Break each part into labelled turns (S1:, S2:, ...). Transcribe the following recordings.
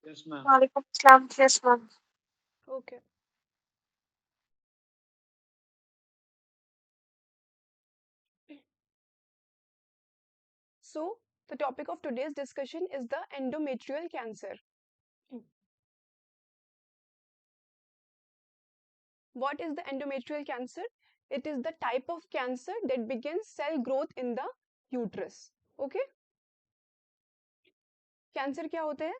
S1: Yes, ma'am.
S2: वालेकुम अस्सलाम। Yes ma'am.
S3: Okay. So, the topic of today's discussion is the endometrial cancer. What is the endometrial cancer? It is the type of cancer that begins cell growth in the uterus. Okay? Cancer क्या होता है?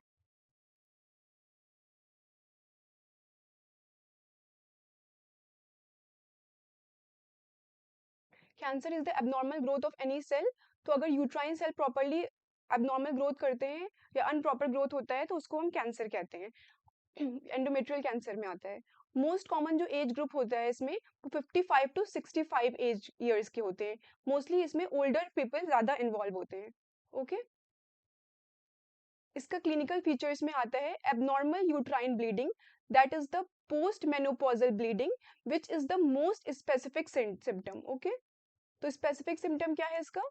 S3: Cancer is the abnormal growth of any cell. तो अगर uterine cell properly abnormal growth करते हैं या अनप्रॉपर growth होता है तो उसको हम कैंसर कहते हैं. एंडोमेट्रियल कैंसर में आता है. मोस्ट कॉमन जो एज ग्रुप होता है इसमें 55 टू 65 एज ईयर्स के होते हैं. मोस्टली इसमें ओल्डर पीपल ज्यादा इन्वॉल्व होते हैं. Okay okay? इसका क्लिनिकल फीचर्स में आता है abnormal uterine bleeding, that is the post menopausal bleeding which is the most specific symptom. Okay, तो स्पेसिफिक सिम्टम क्या है इसका?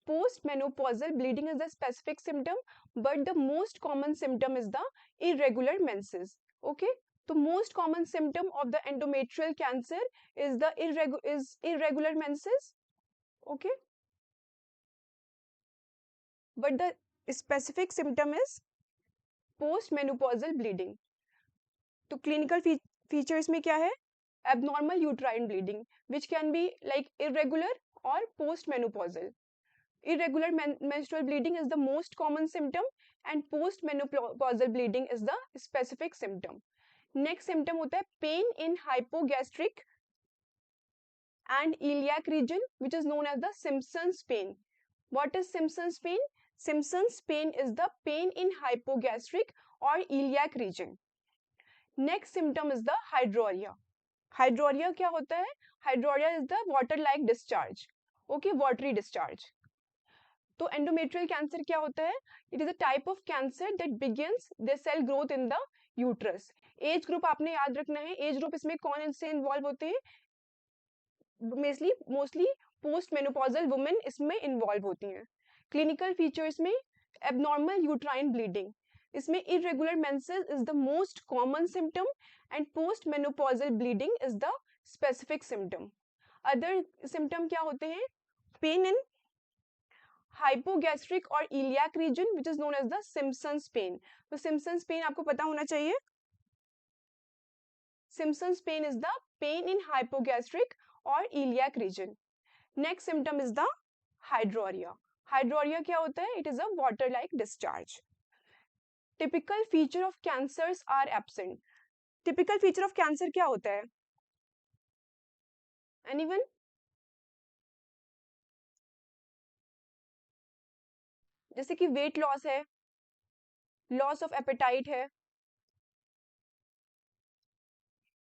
S3: Post menopausal bleeding is the specific symptom, but the most common symptom is the irregular menses. Okay, तो most common symptom of the endometrial cancer is the irregular menses. Okay, but the specific symptom is post menopausal bleeding. तो clinical features में क्या है? Abnormal uterine bleeding which can be like irregular और post menopausal. irregular menstrual bleeding is the most common symptom and postmenopausal bleeding is the specific symptom. Next symptom होता है pain in hypogastric and iliac region which is known as the Simpson's pain. What is Simpson's pain? Simpson's pain is the pain in hypogastric or iliac region. Next symptom is the hydorrhea. Hydorrhea क्या होता है? Hydorrhea is the water like discharge. Okay, watery discharge. तो endometrial cancer क्या होता है? It is a type of cancer that begins the cell growth in the uterus. Age group आपने याद रखना है. एज ग्रुप इसमें कौन से इन्वॉल्व होते हैं? मोस्टली पोस्ट मेनोपॉजल वुमेन इसमें इन्वॉल्व होती हैं. क्लिनिकल फीचर्स में एबनॉर्मल यूट्राइन ब्लीडिंग, इसमें irregular menses is the most common symptom and post menopausal bleeding is the specific symptom. Other symptom क्या होते हैं? पेन इन हाइपोगैस्ट्रिक और iliac region which is known as the Simpson's pain. तो Simpson's pain आपको पता होना चाहिए. Simpson's pain is the pain in hypogastric और iliac region. Next symptom is the hydrorrhoea. Hydrorrhoea क्या होता है? It is a water like discharge. Typical feature of cancers are absent. Typical feature of cancer क्या होता है? Anyone? जैसे कि weight loss है, लॉस ऑफ एपेटाइट है,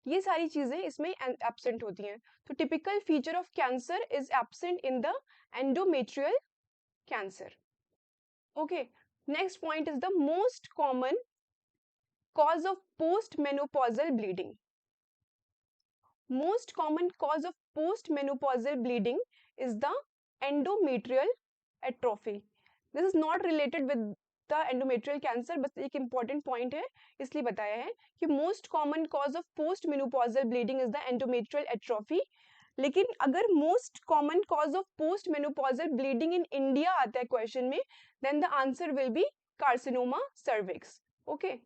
S3: ये सारी चीजें इसमें एब्सेंट होती हैं. तो typical feature of cancer is absent in the endometrial cancer. Okay, next point is the most common cause of postmenopausal bleeding. Most common cause of postmenopausal bleeding is the endometrial atrophy. This is not related with the endometrial cancer, बस एक important point है इसलिए बताया है कि most common cause of postmenopausal bleeding is the endometrial atrophy. लेकिन अगर most common cause of postmenopausal bleeding in India आता है question में, then the answer will be carcinoma cervix. Okay,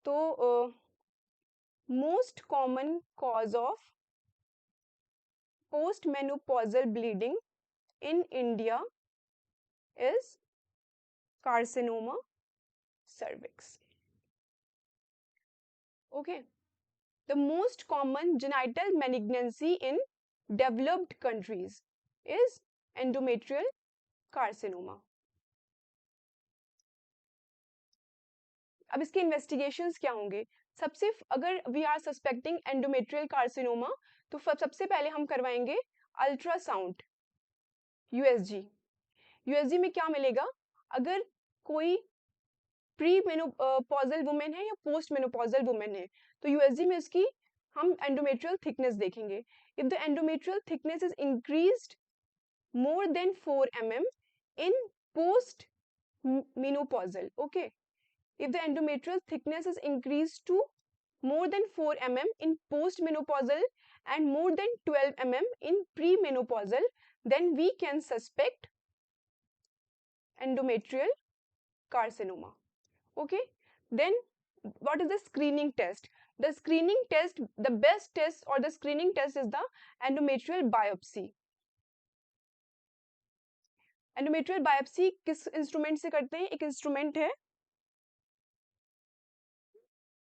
S3: तो most common cause of postmenopausal bleeding in India is carcinoma cervix. Okay, the most common genital malignancy in developed countries is endometrial carcinoma. अब इसके investigations क्या होंगे? सबसे अगर we are suspecting endometrial carcinoma तो सबसे पहले हम करवाएंगे अल्ट्रासाउंड. यूएसजी. यूएसजी में क्या मिलेगा? अगर कोई प्री मेनोपॉजल वुमेन है या पोस्ट मेनोपॉजल वुमेन है तो यूएसजी में इसकी हम एंडोमेट्रियल थिकनेस देखेंगे. If the endometrial thickness is increased more than 4 mm in post menopause. Okay, if the endometrial thickness is increased to more than 4 mm in postmenopausal and more than 12 mm in premenopausal, then we can suspect endometrial carcinoma. Okay, then what is the screening test? The screening test, the best test or the screening test is the endometrial biopsy. Endometrial biopsy किस instrument से करते हैं? एक instrument है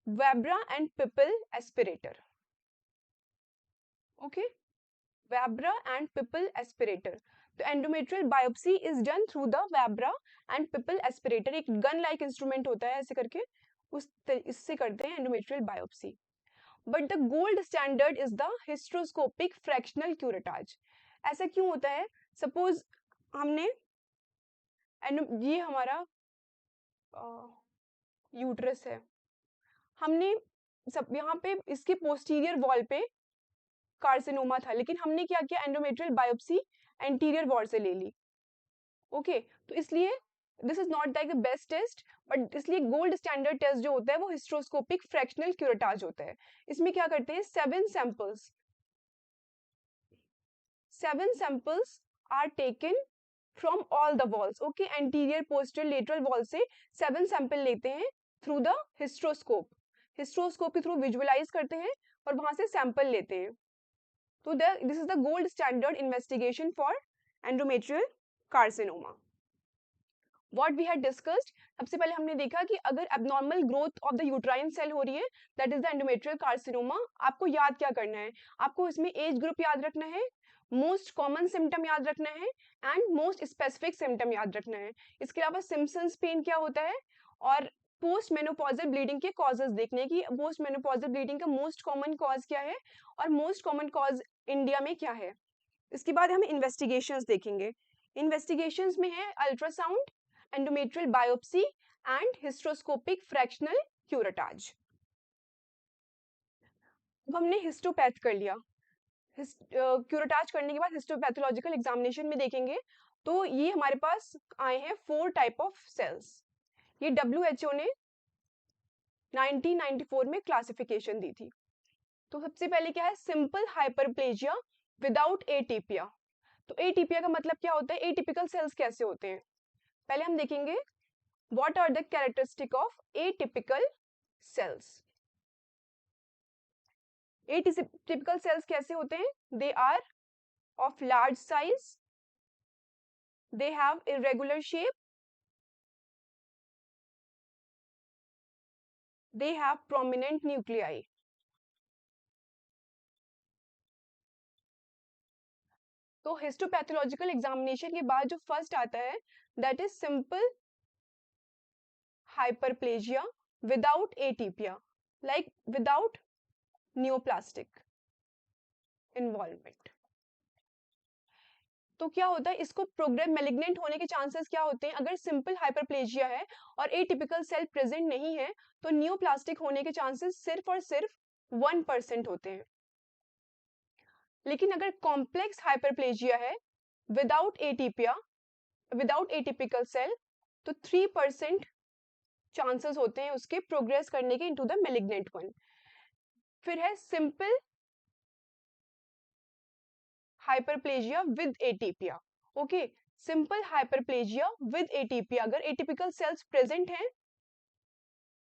S3: Vabra and pipelle aspirator. Okay, Vabra and pipelle aspirator. तो endometrial biopsy is done through the Vabra and pipelle aspirator. एक gun like instrument होता है ऐसे करके, इससे करते हैं endometrial biopsy. But the gold standard is the hysteroscopic fractional curettage. ऐसा क्यों होता है? सपोज हमने ये हमारा यूट्रस है, हमने सब यहाँ पे इसके पोस्टीरियर वॉल पे कार्सिनोमा था, लेकिन हमने क्या किया? एंडोमेट्रियल बायोप्सी एंटीरियर वॉल से ले ली. ओके, तो इसलिए this is not like the best test, but इसलिए गोल्ड स्टैंडर्ड टेस्ट जो होता है वो हिस्ट्रोस्कोपिक फ्रैक्शनल क्यूरेटाज होता है. इसमें क्या करते हैं? 7 samples are taken from all the walls. Okay, anterior, posterior, lateral wall से 7 सैंपल लेते हैं थ्रू द हिस्ट्रोस्कोप. हिस्ट्रोस्कोप के थ्रू विजुअलाइज करते हैं और वहां से सैंपल लेते हैं. तो this is the gold standard investigation for endometrial carcinoma. What we had discussed, सबसे पहले हमने देखा कि अगर abnormal growth of the uterine cell हो रही है, that is the endometrial carcinoma, आपको याद क्या करना है? आपको इसमें एज ग्रुप याद रखना है, मोस्ट कॉमन सिम्टम याद रखना है एंड मोस्ट स्पेसिफिक सिम्टम याद रखना है. इसके अलावा सिम्पसन्स पेन क्या होता है और पोस्ट मेनोपॉजल ब्लीडिंग के कॉजेज देखने की. पोस्ट मेनोपॉजल ब्लीडिंग का मोस्ट कॉमन कॉज क्या है और मोस्ट कॉमन कॉज इंडिया में क्या है. इसके बाद हम इन्वेस्टिगेशंस देखेंगे. इन्वेस्टिगेशंस में है ultrasound, endometrial biopsy and hysteroscopic fractional curettage. अब हमने हिस्टोपैथ कर लिया. क्यूरेटाज करने के बाद हिस्टोपैथोलॉजिकल एग्जामिनेशन में देखेंगे तो ये हमारे पास आए हैं 4 टाइप ऑफ सेल्स. ये WHO ने 1994 में क्लासिफिकेशन दी थी. तो सबसे पहले क्या है? Simple hyperplasia without atypia. तो एटीपिया का मतलब क्या होता है? एटिपिकल सेल्स कैसे होते हैं? पहले हम देखेंगे what are the characteristic of atypical cells. Atypical cells कैसे होते हैं? They are of large size, they have irregular shape, they have prominent nuclei. तो हिस्टोपैथोलॉजिकल एग्जामिनेशन के बाद जो फर्स्ट आता है that is simple hyperplasia without atypia, like without neoplastic involvement. तो क्या होता है? इसको प्रोग्रेस मैलिग्नेंट होने के चांसेस क्या होते हैं? अगर सिंपल हाइपरप्लेजिया है और एटिपिकल सेल प्रेजेंट नहीं है तो नियोप्लास्टिक होने के चांसेस सिर्फ और सिर्फ 1% होते हैं. लेकिन अगर कॉम्प्लेक्स हाइपरप्लेजिया है विदाउट एटीपिया, विदाउट एटिपिकल सेल, तो 3% चांसेस होते हैं उसके प्रोग्रेस करने के इनटू द मैलिग्नेंट वन. फिर है simple hyperplasia with atypia. Okay, simple hyperplasia with atypia, अगर एटिपिकल सेल्स प्रेजेंट हैं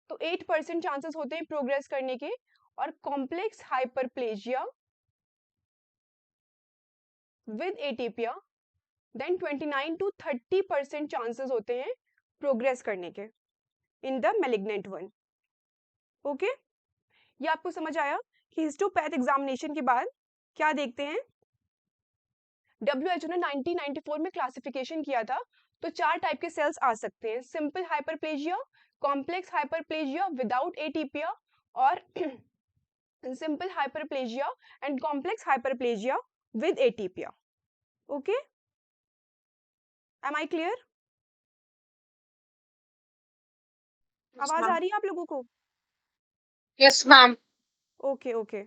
S3: तो 8% चांसेस होते हैं प्रोग्रेस करने के. और complex hyperplasia with atypia then 29 to 30% chances होते हैं प्रोग्रेस करने के in the malignant one. Okay, ये आपको समझ आया कि हिस्टोपैथ एग्जामिनेशन के बाद क्या देखते हैं? WHO ने 1994 में क्लासिफिकेशन किया था. तो 4 टाइप के सेल्स आ सकते हैं: simple hyperplasia, complex hyperplasia without atypia और simple hyperplasia and complex hyperplasia with atypia. Okay, am I clear? आवाज आ रही है आप लोगों को?
S1: Yes ma'am.
S3: Okay okay.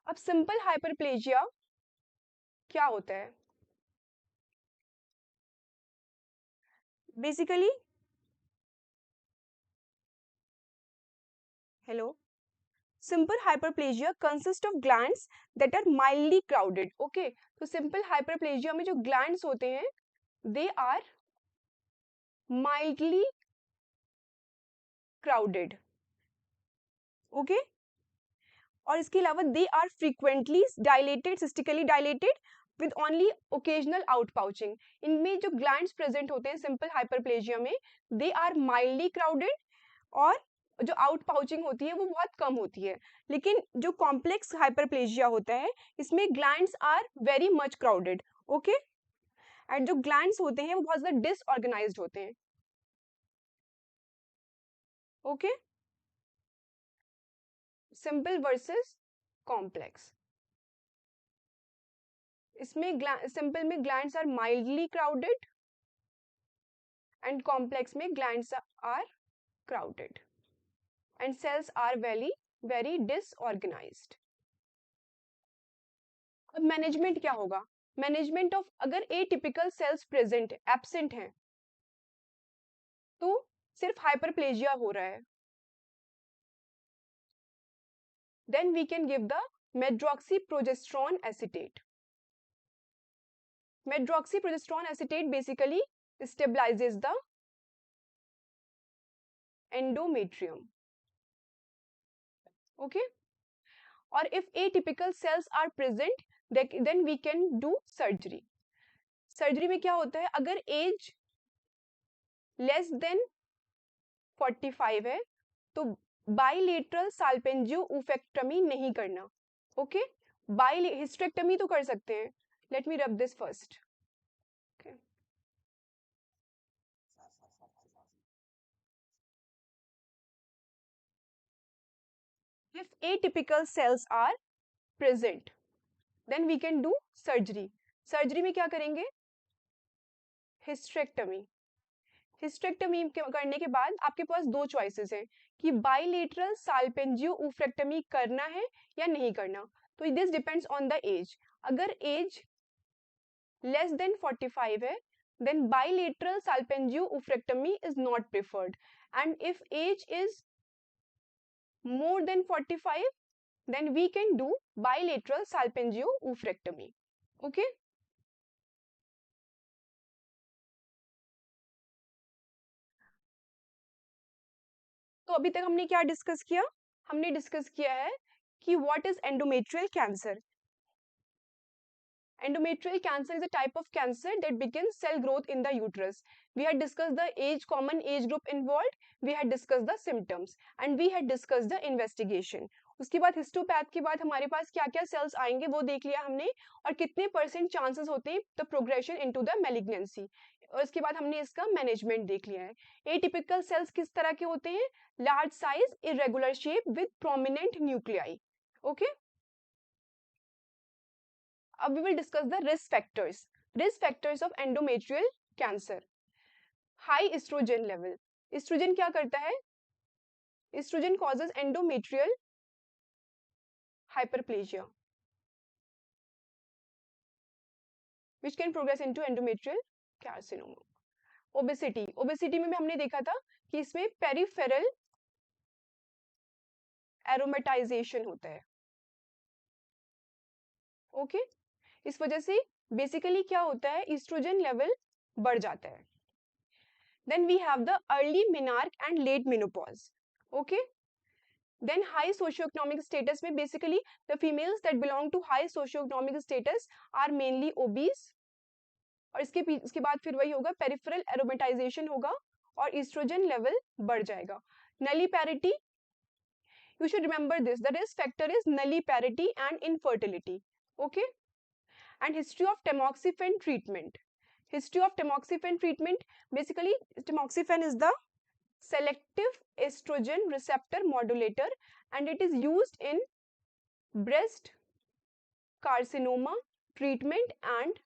S3: अब सिंपल हाइपरप्लेजिया क्या होता है? Basically hello, simple hyperplasia consist of glands that are mildly crowded. Okay, तो सिंपल हाइपरप्लेजिया में जो ग्लैंड्स होते हैं they are mildly crowded. Okay, और इसके अलावा they are frequently dilated, cystically dilated with only occasional out pouching. इनमें जो ग्लैंड्स प्रेजेंट होते हैं सिंपल हाइपरप्लेजिया में दे आर माइल्डली क्राउडेड, और जो आउट पाउचिंग होती है वो बहुत कम होती है. लेकिन जो कॉम्प्लेक्स हाइपरप्लेजिया होता है इसमें glands are very much crowded. Okay, and जो ग्लैंड्स होते हैं वो बहुत ज्यादा डिसऑर्गेनाइज्ड होते हैं. Okay, simple versus complex. इसमें सिंपल में glands are mildly crowded and complex में glands are crowded and cells are very disorganized. अब मैनेजमेंट क्या होगा? मैनेजमेंट ऑफ, अगर एटिपिकल सेल्स प्रेजेंट एब्सेंट हैं तो सिर्फ हाइपरप्लेजिया हो रहा है, then we can give the medroxyprogesterone acetate. Medroxyprogesterone acetate basically stabilizes the endometrium. Okay, or if atypical cells are present then we can do surgery. Surgery में क्या होता है, अगर एज लेस देन 45 है तो बाइलेटरल साल्पेंजियोउफेक्टमी नहीं करना. ओके, बाइ हिस्टेक्टमी तो कर सकते हैं. Late me rub this first. If atypical cells are present then we can do surgery. Surgery में क्या करेंगे, हिस्टेक्टमी. हिस्टेक्टमी करने के बाद आपके पास दो चॉइसेस हैं कि बाइलेटरल साल्पेंजियोउफेक्टमी करना है या नहीं करना. तो this depends on the age. अगर एज लेस देन 45 है then bilateral salpingiouprectomy is not preferred, and if age is more than 45 then we can do bilateral salpingiouprectomy. Okay, तो अभी तक हमने क्या डिस्कस किया? हमने डिस्कस किया है कि what is endometrial cancer. Endometrial cancer is a type of cancer that begins cell growth in the uterus. We had discussed the common age group involved, we had discussed the symptoms, and we had discussed the investigation. उसके बाद histopath के बाद हमारे पास क्या क्या sales आएंगे वो देख लिया हमने, और कितने % चांसेस होते हैं the progression into the malignancy. और उसके बाद हमने इसका मैनेजमेंट देख लिया है. एटिपिकल सेल्स किस तरह के होते हैं? Large size, irregular shape with prominent nuclei. Okay, अब we will discuss the risk factors. Risk factors of endometrial cancer. High estrogen level. Estrogen क्या करता है? Estrogen causes endometrial hyperplasia, which can progress into endometrial carcinoma. Obesity. Obesity में भी हमने देखा था कि इसमें peripheral aromatization होता है. ओके, इस वजह से बेसिकली क्या होता है, ईस्ट्रोजन लेवल बढ़ जाता है. Then we have the early menarche and late menopause. Okay, then high socioeconomic status में basically the females that belong to high socioeconomic status are mainly obese. और इसके बाद फिर वही होगा, peripheral aromatization होगा और estrogen level बढ़ जाएगा. Nulliparity, you should remember this, the risk factor is nulliparity and infertility. Okay, and history of tamoxifen treatment. History of tamoxifen treatment, basically tamoxifen is the selective estrogen receptor modulator and it is used in breast carcinoma treatment and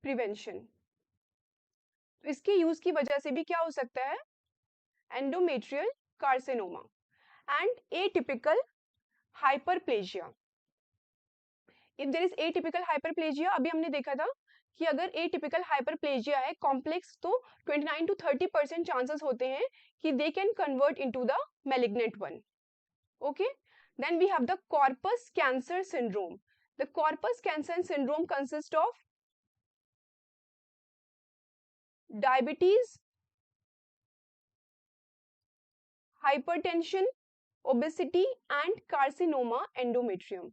S3: prevention. तो इसके use की वजह से भी क्या हो सकता है, endometrial carcinoma and atypical hyperplasia. If there is atypical hyperplasia, अभी हमने देखा था कि अगर atypical hyperplasia है कॉम्प्लेक्स तो 29 to 30% चांसेस होते हैं कि they can convert into the malignant one. Okay, then we have the corpus cancer syndrome. The corpus cancer syndrome consists of diabetes, hypertension, obesity, and carcinoma endometrium.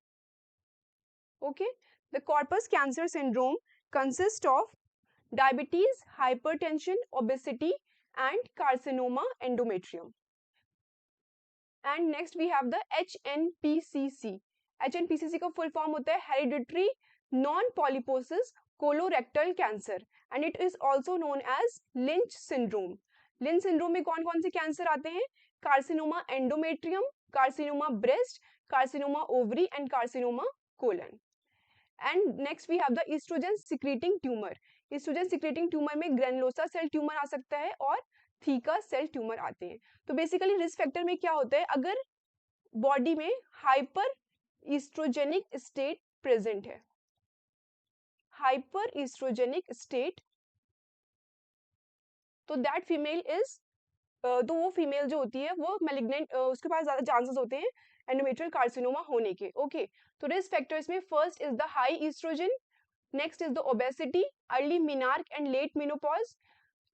S3: Okay, the corpus cancer syndrome consists of diabetes, hypertension, obesity, and carcinoma endometrium. And next we have the HNPCC. HNPCC का full form होता है hereditary non-polyposis colorectal cancer and it is also known as Lynch syndrome. Lynch syndrome में कौन कौन से cancer आते हैं? Carcinoma endometrium, carcinoma breast, carcinoma ovary and carcinoma colon. And next we have the oestrogen secreting tumour. Oestrogen secreting tumour में granulosa cell tumour आ सकता है और थीका सेल ट्यूमर आते हैं. तो बेसिकली रिस्क फैक्टर में क्या होता है? अगर बॉडी में हाइपर ईस्ट्रोजेनिक स्टेट प्रेजेंट है, हाइपर ईस्ट्रोजेनिक स्टेट, तो दैट फीमेल इज, तो वो फीमेल जो होती है वो मैलिग्नेंट, उसके पास ज्यादा चांसेस होते हैं एंडोमेट्रियल कार्सिनोमा होने के. ओके, तो रिस्क फैक्टर्स में first is the high oestrogen, next is the obesity, early menarche and late menopause,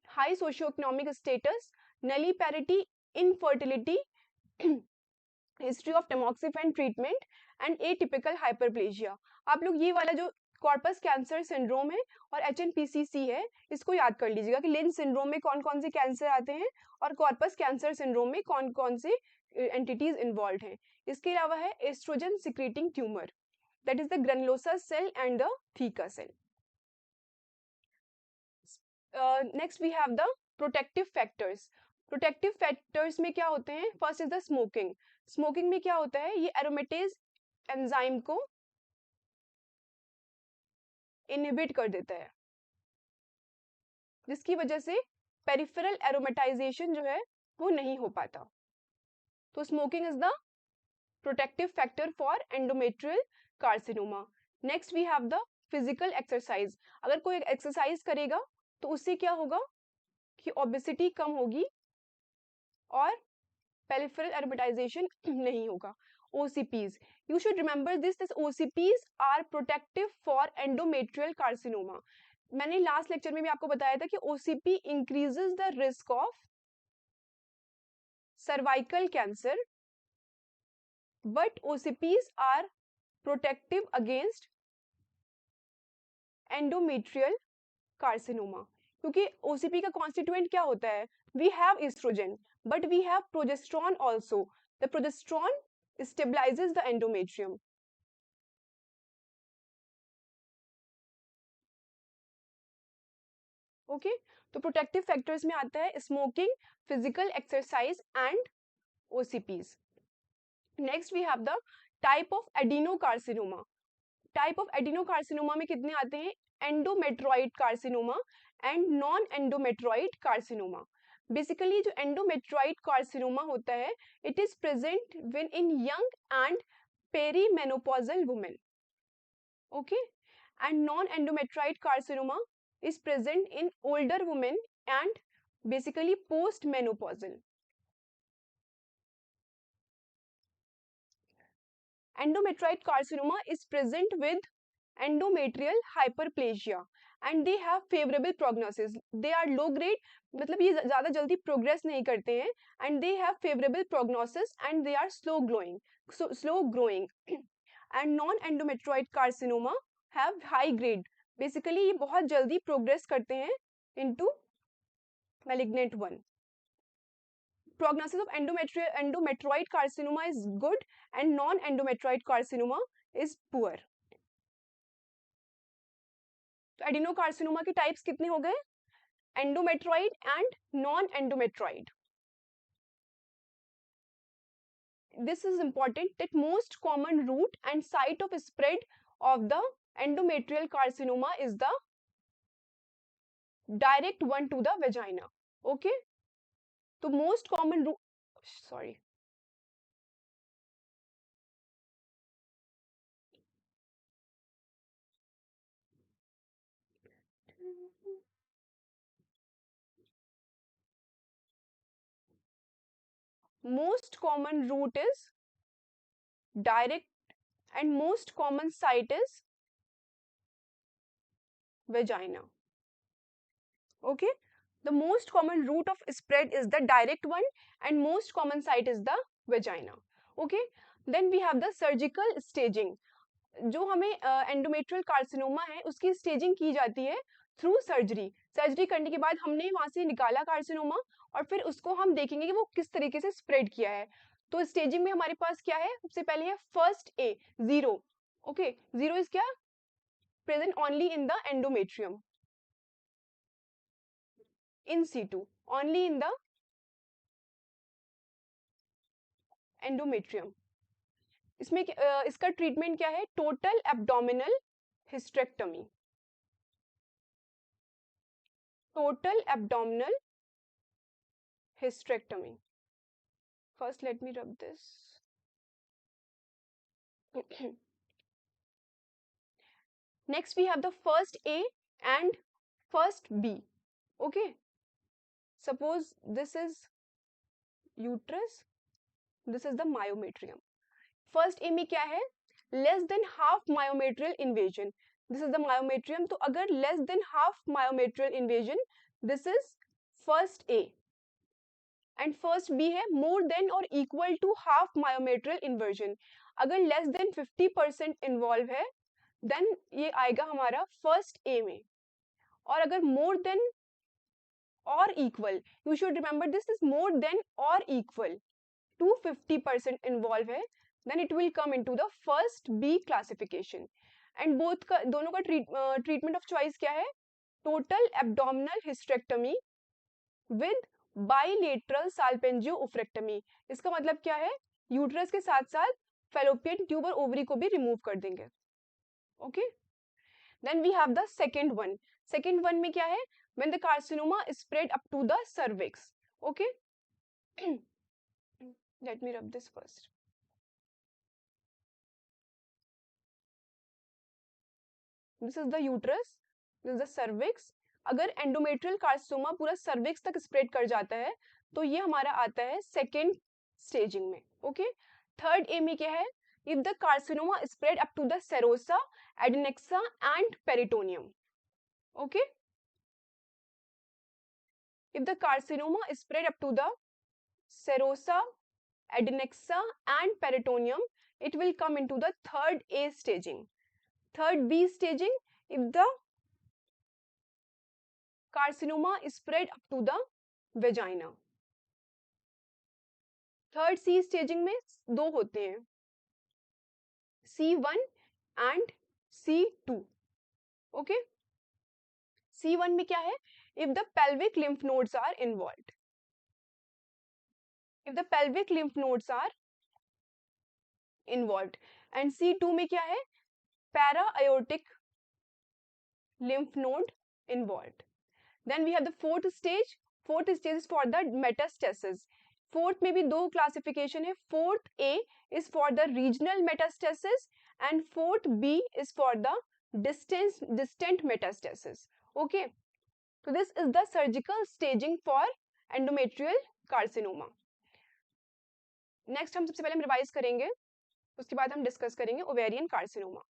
S3: high socioeconomic status, nulliparity, infertility, history of tamoxifen treatment and atypical hyperplasia. आप लोग ये वाला जो corpus cancer syndrome है और HNPCC है, इसको याद कर लीजिएगा कि लिंच सिंड्रोम में कौन कौन से कैंसर आते हैं और कॉर्पस कैंसर सिंड्रोम में कौन कौन से एंटिटीज इन्वॉल्व हैं. इसके अलावा है oestrogen secreting tumour, that is the granulosa cell and the theca cell. Next we have the protective factors. Protective factors में क्या होते हैं? First is the smoking. Smoking में क्या होता है? ये aromatase enzyme को inhibit कर देता है, जिसकी वजह से peripheral aromatization जो है वो नहीं हो पाता. तो smoking is the protective factor for endometrial carcinoma. Next we have the physical exercise. अगर कोई एक्सरसाइज करेगा तो उससे क्या होगा कि ओबेसिटी कम होगी और पेरिफेरल एरोमेटाइजेशन नहीं होगा. OCPs, you should remember this OCPs are protective for endometrial carcinoma. मैंने लास्ट लेक्चर में भी आपको बताया था कि OCP increases the risk of cervical cancer, but OCPs are protective against endometrial carcinoma. क्योंकि ओसीपी का कॉन्स्टिट्यूएंट क्या होता है? We have oestrogen but we have progesterone also. The progesterone stabilises the endometrium. Okay, तो प्रोटेक्टिव फैक्टर्स में आता है smoking, physical exercise and OCPs. Next we have the type of adenocarcinoma. Type of adenocarcinoma में कितने आते हैं? Endometrioid carcinoma and non endometrioid carcinoma. Basically जो endometrioid carcinoma होता है, it is present when in young and perimenopausal women. Okay, and non endometrioid carcinoma is present in older women and basically post menopausal. Endometrioid carcinoma is present with endometrial hyperplasia and they have favorable prognosis. They are low grade, मतलब ये ज़्यादा जल्दी progress नहीं करते हैं and they have favorable prognosis and they are slow growing. And non-endometrioid carcinoma have high grade. Basically ये बहुत जल्दी progress करते हैं into malignant one. Prognosis of endometrioid carcinoma is good and non-endometrioid carcinoma is poor. तो adenocarcinoma के types कितने हो गए? Endometrioid and non endometrioid. This is important that most common route and site of spread of the endometrial carcinoma is the direct one to the vagina. Okay, तो most common route, sorry, most common route is direct and most common site is vagina. Okay, the most common route of spread is the direct one and most common site is the vagina. Okay, then we have the surgical staging. जो हमें endometrial carcinoma है उसकी staging की जाती है through surgery. Surgery करने के बाद हमने वहां से निकाला कार्सिनोमा और फिर उसको हम देखेंगे कि वो किस तरीके से स्प्रेड किया है. तो स्टेजिंग में हमारे पास क्या है, सबसे पहले है first A, zero. Okay, zero is क्या, present only in the endometrium, in situ, only in the endometrium. इसमें इसका ट्रीटमेंट क्या है, total abdominal hysterectomy. Total abdominal hysterectomy. First, let me rub this. Next, we have the first A and first B. Okay. Suppose this is uterus, this is the myometrium. First A में क्या है, less than half myometrial invasion. This is the myometrium. तो अगर less than half myometrial invasion, this is first A. And first B है more than और equal to half myometrial inversion. अगर less than 50% involve है then ये आएगा हमारा first A में. और अगर मोर देन और equal, you should remember this is more than और इक्वल टू 50% इन्वॉल्व है then it will come into the first B classification. And both का, दोनों का ट्रीटमेंट ऑफ चॉइस क्या है, total abdominal hysterectomy with bilateral salpingo oophorectomy. इसका मतलब क्या है, यूट्रस के साथ साथ फेलोपियन ट्यूब और ओवरी को भी रिमूव कर देंगे. Okay, then we have the second one. Second one में क्या है, when the carcinoma spread up to the cervix. Okay, let me rub this first. This is the uterus, this is the cervix. अगर endometrial carcinoma पूरा cervix तक spread कर जाता है तो ये हमारा आता है सेकेंड स्टेजिंग में. ओके, थर्ड ए में क्या है, if the carcinoma spread up to the serosa, adnexa and peritoneum. Okay, if the carcinoma spread up to the serosa, adnexa and peritoneum, it will come into the third A staging. Third B staging, if the carcinoma is spread up to the vagina. Third C staging में दो होते हैं, C1 and C2. Okay, C1 में क्या है, if the pelvic lymph nodes are involved. If the pelvic lymph nodes are involved. And C2 में क्या है, para aortic lymph node involved. Then we have the fourth stage. Fourth stage is for the metastasis. Fourth में भी दो classification है. Fourth A is for the regional metastasis and fourth B is for the distant metastasis. Okay, तो this is the surgical staging for endometrial carcinoma. Next हम सबसे पहले revise करेंगे, उसके बाद हम डिस्कस करेंगे ओवेरियन कार्सिनोमा.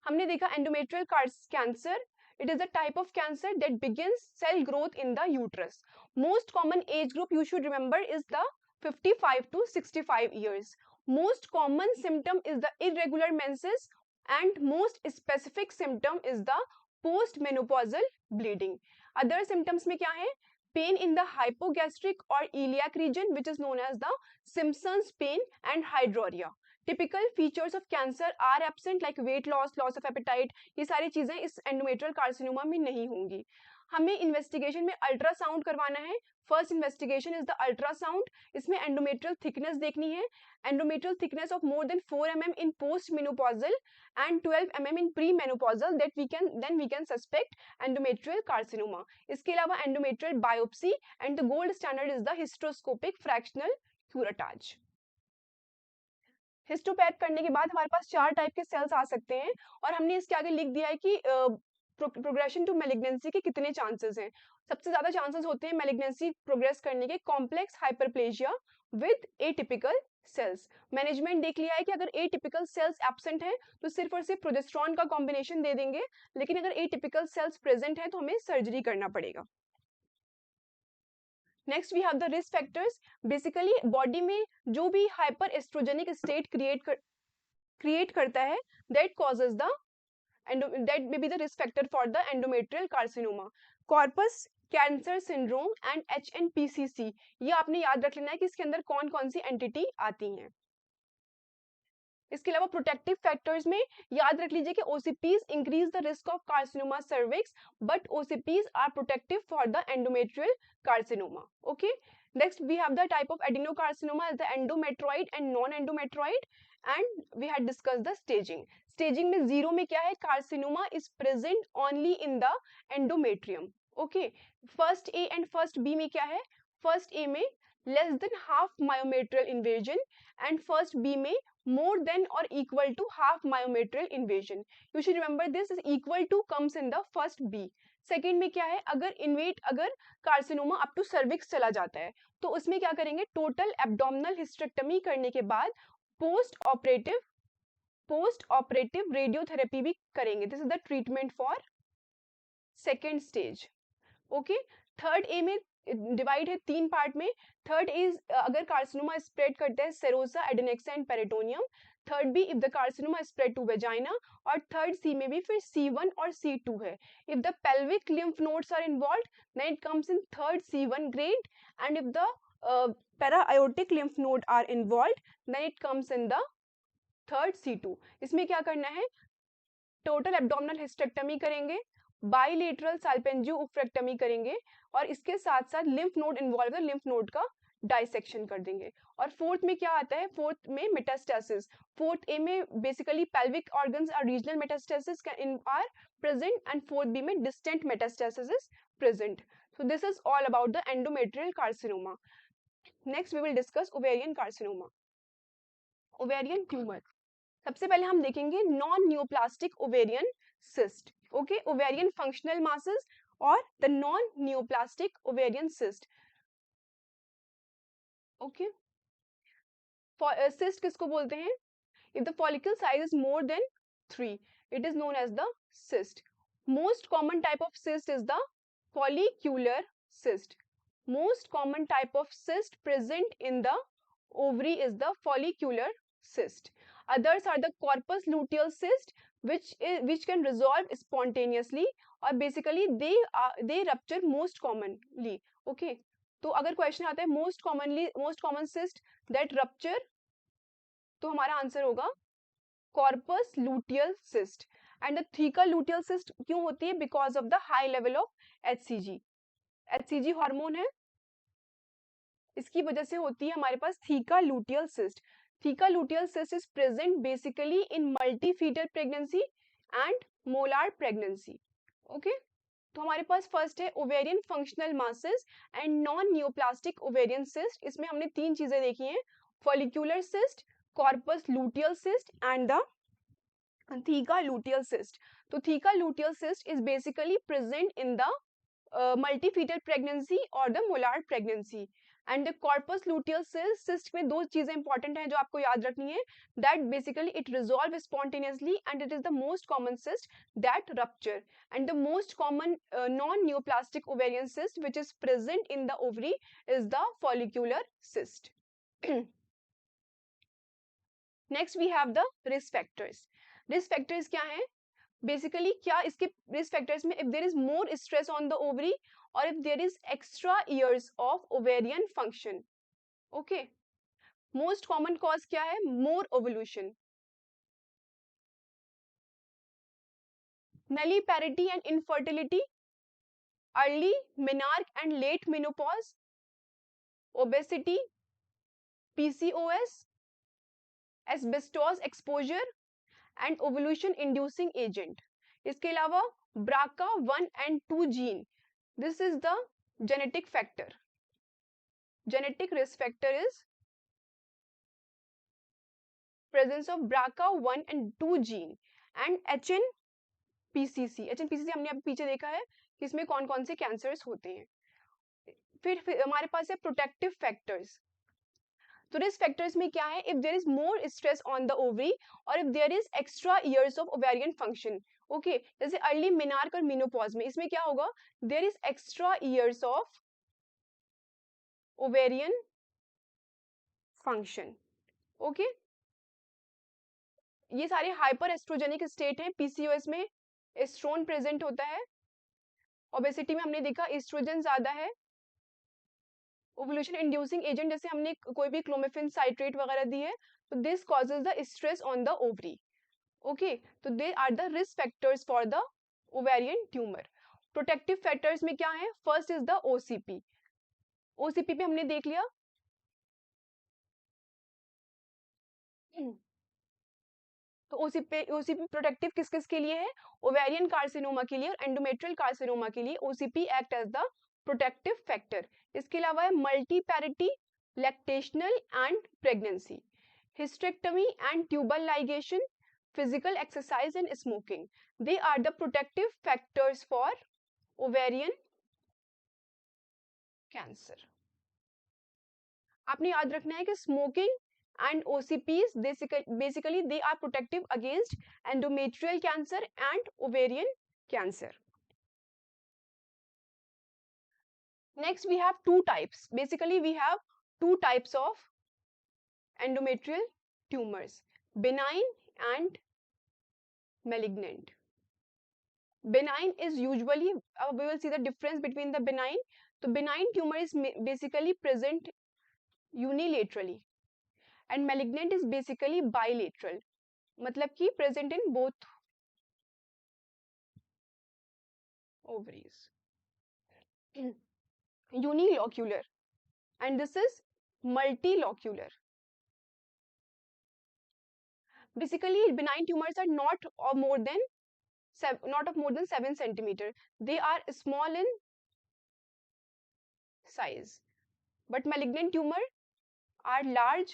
S3: हमने देखा endometrial cancer, it is a type of cancer that begins cell growth in the uterus. Most common age group you should remember is the 55 to 65 years. Most common symptom is the irregular menses and most specific symptom is the postmenopausal bleeding. Other symptoms में क्या है, pain in the hypogastric or iliac region which is known as the Simpson's pain and hydorrhea. Typical features of cancer are absent like weight loss, loss of appetite. ये सारी चीजें इस endometrial carcinoma में नहीं होंगी. हमें इन्वेस्टिगेशन में ultrasound करवाना है. First investigation is the ultrasound. इसमें एंडोमेट्रियल थिकनेस देखनी है. Endometrial thickness of more than 4 mm in post menopausal and 12 mm in pre menopausal, then we can suspect endometrial carcinoma. इसके अलावा endometrial biopsy and the gold standard is the hysteroscopic fractional curettage. Histopath करने के बाद हमारे पास 4 type के sales आ सकते हैं और हमने इसके आगे लिख दिया है कि प्रोग्रेशन टू मैलिग्नेंसी के कितने चांसेस हैं. सबसे ज्यादा चांसेस होते हैं मैलिग्नेंसी प्रोग्रेस करने के, complex hyperplasia with atypical cells. Management देख लिया है कि अगर एटिपिकल सेल्स एब्सेंट है तो सिर्फ और सिर्फ प्रोजेस्टेरॉन का कॉम्बिनेशन दे देंगे, लेकिन अगर एटिपिकल सेल्स प्रेजेंट है तो हमें सर्जरी करना पड़ेगा। Next we have the risk factors. Basically body में जो भी हाइपर एस्ट्रोजेनिक स्टेट क्रिएट करता है, that causes the that may be the risk factor for the endometrial carcinoma, corpus cancer syndrome and HNPCC। ये आपने याद रख लेना है कि इसके अंदर कौन कौन सी एंटिटी आती हैं। इसके अलावा प्रोटेक्टिव फैक्टर्स में याद रख लीजिए कि OCPs increase the risk of carcinoma cervix, but OCPs are protective for the endometrial carcinoma. Okay, next we have the type of adenocarcinoma as the endometrioid and non endometrioid, and we had discuss the staging. Staging में zero में क्या है, carcinoma is present only in the endometrium. Okay, first A and first B में क्या है, first A में less than half myometrial invasion and first B में more than or equal to half myometrial invasion. You should remember this is equal to comes in the first B. Second में क्या है, अगर carcinoma up to cervix चला जाता है तो उसमें क्या करेंगे, टोटल एब्डोमिनल हिस्टेक्टमी करने के बाद पोस्ट ऑपरेटिव रेडियोथेरेपी भी करेंगे। This is the treatment for second stage. Okay, third A में डिवाइड है तीन पार्ट में। थर्ड इज अगर कार्सिनोमा स्प्रेड करता है serosa, adnexa and peritoneum. Third B if the carcinoma spread to vagina, और थर्ड सी में भी फिर C1 और C2 है। If the pelvic lymph nodes are involved then it comes in third C1 grade, and if the para aortic lymph node are involved then it comes in the third C2। इसमें क्या करना है, total abdominal hysterectomy करेंगे, bilateral salpingoophorectomy करेंगे, और इसके साथ साथ लिम्फ नोड इन्वॉल्व है, लिम्फ नोड का डाइसेक्शन कर देंगे। और फोर्थ में क्या आता है, फोर्थ में मेटास्टेसिस। फोर्थ ए में basically pelvic organs are regional metastasis are present, and fourth B में distant metastasis is present. So this is all about the endometrial carcinoma. Next we will discuss ovarian carcinoma. Ovarian tumor. सबसे पहले हम देखेंगे non neoplastic ovarian cyst. Okay, ovarian functional masses और the non neoplastic ovarian cyst. Okay, cyst किसको बोलते हैं, if the follicle size is more than 3 it is known as the cyst. Most common type of cyst is the follicular cyst. Most common type of cyst present in the ovary is the follicular cyst. Others are the corpus luteal cyst, which can resolve spontaneously, or basically they rupture most commonly. Okay, तो अगर question आता है most common cyst that rupture, तो हमारा answer होगा corpus luteal cyst. And the theca luteal cyst क्यों होती है, because of the high level of HCG. HCG hormone है, इसकी वजह से होती है हमारे पास theca luteal cyst. Theca luteal cyst is present basically in multi fetal pregnancy and molar pregnancy. Okay, तो हमारे पास फर्स्ट है ovarian functional masses and non neoplastic ovarian cyst. इसमें हमने तीन चीजें देखी हैं, follicular cyst, corpus luteal cyst and the theca luteal cyst. तो theca luteal cyst is basically present in the multifetal pregnancy और the molar pregnancy. And the corpus luteal cyst में दो चीजें इंपॉर्टेंट हैं जो आपको याद रखनी है, that basically it resolve spontaneously and it is the most common cyst that rupture, and the most common non neoplastic ovarian cyst which is present in the ovary is the follicular cyst. Next we have the risk factors. Risk factors क्या है, basically क्या इसके risk factors में, if there is more stress on the ovary और if there is extra years of ovarian function. Okay, most common cause क्या है, मोर ovulation, nulliparity and infertility, early menarche and late menopause, obesity, PCOS, asbestos exposure and ovulation inducing agent. इसके अलावा BRCA1 and 2 gene, this is the genetic factor. Genetic risk factor is presence of BRCA1 and 2 gene and HNPCC. HNPCC हमने अभी पीछे देखा है कि इसमें कौन कौन से कैंसर्स होते हैं। फिर हमारे पास है प्रोटेक्टिव फैक्टर्स। तो रिस्क फैक्टर्स में क्या है, if there is more stress on the ovary और if there is extra years of ovarian function. Okay, जैसे अर्ली मेनार्क और मेनोपॉज में, इसमें क्या होगा, there is extra years of ovarian function. Okay, ये सारे हाइपर एस्ट्रोजेनिक स्टेट है। पीसीओएस में एस्ट्रोन प्रेजेंट होता है। ओबेसिटी में हमने देखा एस्ट्रोजन ज्यादा है। ओवुलेशन इंड्यूसिंग एजेंट, जैसे हमने कोई भी क्लोमिफेन साइट्रेट वगैरह दी है, तो this causes the stress on the ovary. Okay, तो they are the risk factors for the ovarian tumour. Protective factors में क्या है, first is the OCP. OCP पे हमने देख लिया। तो ओसीपी प्रोटेक्टिव किस किस के लिए है, ओवेरियन कार्सिनोमा के लिए और एंडोमेट्रियल कार्सिनोमा के लिए OCP act as the protective factor. इसके अलावा है multiparity, lactational and pregnancy, hysterectomy and tubal ligation, physical exercise and smoking. They are the protective factors for ovarian cancer. आपने याद रखना है कि smoking and OCPs basically they are protective against endometrial cancer and ovarian cancer. Next we have two types. Basically we have two types of endometrial tumors, benign and malignant. Benign is usually, we will see the difference between the benign. So benign tumor is basically present unilaterally and malignant is basically bilateral, मतलब कि present in both ovaries. Unilocular and this is multilocular. Basically benign tumors are not of more than 7 centimeter. They are small in size, but malignant tumor are large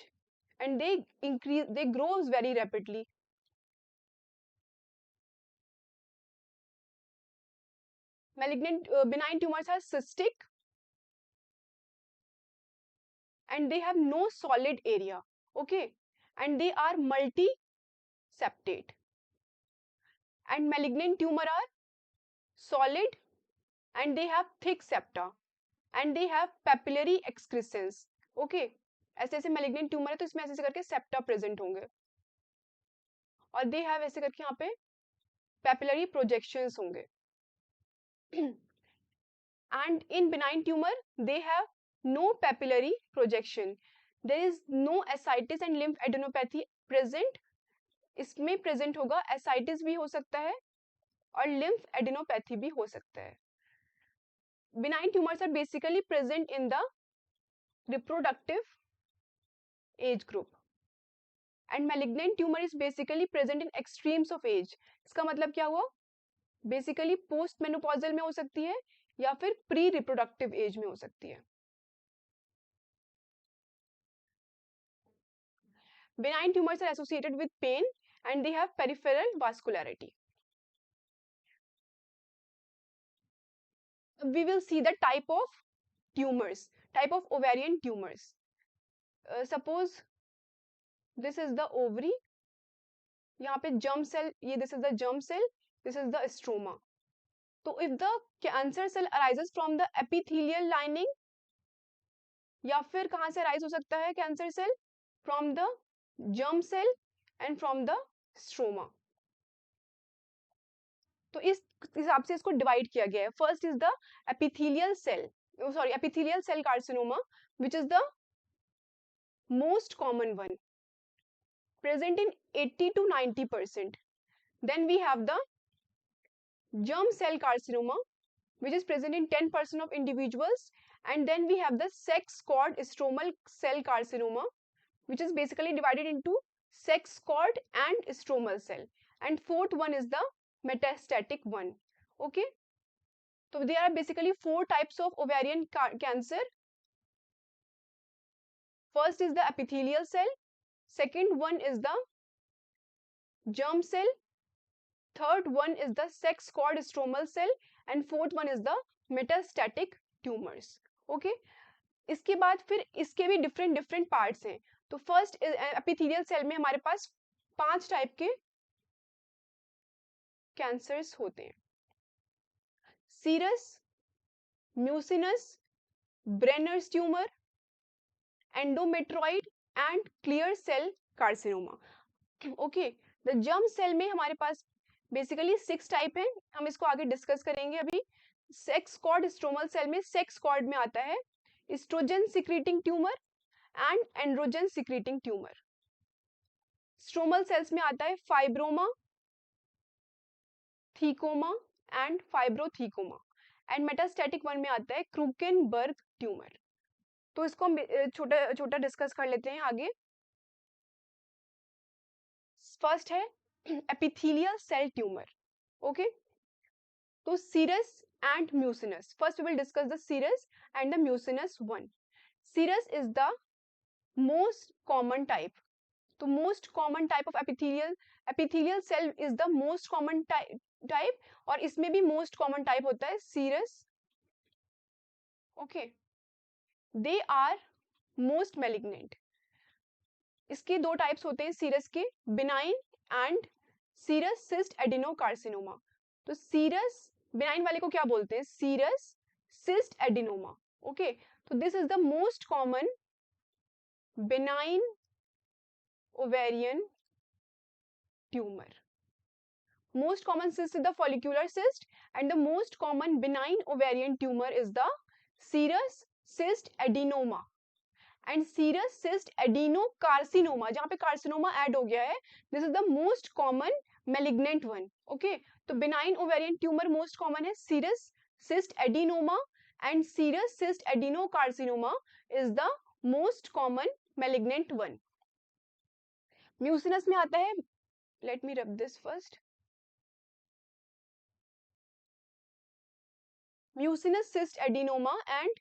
S3: and they grows very rapidly. Benign tumors are cystic and they have no solid area. Okay, and they are multi-septate. And malignant tumor are solid and they have thick septa and they have papillary excrescence. Okay, ऐसे ऐसे malignant tumor है तो इसमें ऐसे करके septa present होंगे और they have ऐसे करके यहाँ पे papillary projections होंगे. And in benign tumor they have no papillary projection. There is no ascites and lymph adenopathy present. इसमें present होगा ascites भी हो सकता है और lymph adenopathy भी हो सकता है. Benign tumors are basically present in the reproductive age group and malignant tumor is basically present in extremes of age. इसका मतलब क्या हुआ, बेसिकली पोस्ट मेनोपॉजल में हो सकती है या फिर प्री रिप्रोडक्टिव एज में हो सकती है. Benign tumors are associated with pain and they have peripheral vascularity. We will see the type of tumors, type of ovarian tumors. Suppose this is the ovary, यहाँ पे germ cell, ये this is the germ cell, this is the stroma. So if the cancer cell arises from the epithelial lining, या फिर कहाँ से arise हो सकता है cancer cell? From the germ cell and from the stroma. तो इस हिसाब से इसको डिवाइड किया गया है. First is the epithelial cell carcinoma, which is the most common one, present in 80 to 90%. Then we have the germ cell carcinoma, which is present in 10% of individuals. And then we have the sex cord stromal cell carcinoma, which is basically divided into sex cord and stromal cell. And fourth one is the metastatic one. Okay, so there are basically 4 types of ovarian cancer. First is the epithelial cell, second one is the germ cell, third one is the sex cord stromal cell, and fourth one is the metastatic tumors. Okay, इसके बाद फिर इसके भी different different parts हैं। तो first epithelial cell में हमारे पास 5 type के कैंसर्स होते हैं: serous, mucinous, Brenner's tumour, endometrioid and clear cell carcinoma. Okay, the germ cell में हमारे पास बेसिकली 6 टाइप हैं, हम इसको आगे डिस्कस करेंगे अभी। सेक्स कॉर्ड स्ट्रोमल सेल में सेक्स कॉर्ड में आता है oestrogen secreting tumour and androgen secreting tumour. Stromal cells में आता है fibroma, thecoma and fibrothecoma. And metastatic one में आता है क्रूकेनबर्ग ट्यूमर। तो इसको हम छोटा छोटा डिस्कस कर लेते हैं आगे। फर्स्ट है एपिथेलियल सेल ट्यूमर। ओके, तो serous and mucinous, first we will discuss the serous and the mucinous one. Serous is the most common type, तो most common type of epithelial cell is the most common type, और इसमें भी most common type होता है serous. Okay, they are most malignant. इसके 2 types होते हैं serous के, benign and serous cyst adenocarcinoma. तो सीरस बिनाइन वाले को क्या बोलते हैं? Serous cyst adenoma. ओके, तो this is the most common benign ovarian tumor. Most common cyst is the follicular cyst and the most common benign ovarian tumor is the serous cyst adenoma and serous cyst adenocarcinoma, जहाँ पे carcinoma add हो गया है, this is the most common malignant one. Okay, तो benign ovarian tumor most common है serous cyst adenoma and serous cyst adenocarcinoma is the most common malignant one. Mucinous में आता है, let me rub this first, mucinous cyst adenoma and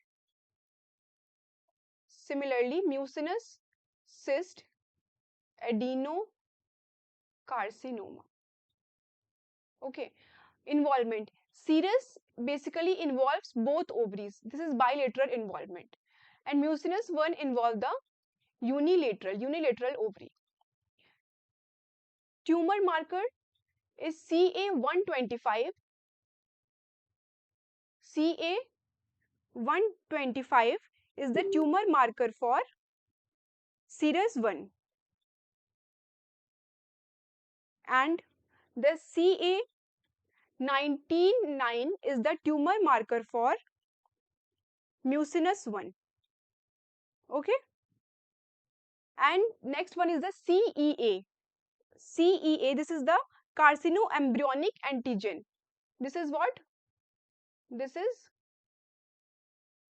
S3: similarly mucinous cyst adenocarcinoma. Okay, involvement, serous basically involves both ovaries, this is bilateral involvement, and mucinous one involve the unilateral ovary. Tumor marker is CA125. CA125 is the tumor marker for serous 1 and the CA199 is the tumor marker for mucinous 1. Okay, and next one is the CEA. CEA, this is the carcinoembryonic antigen. This is what? This is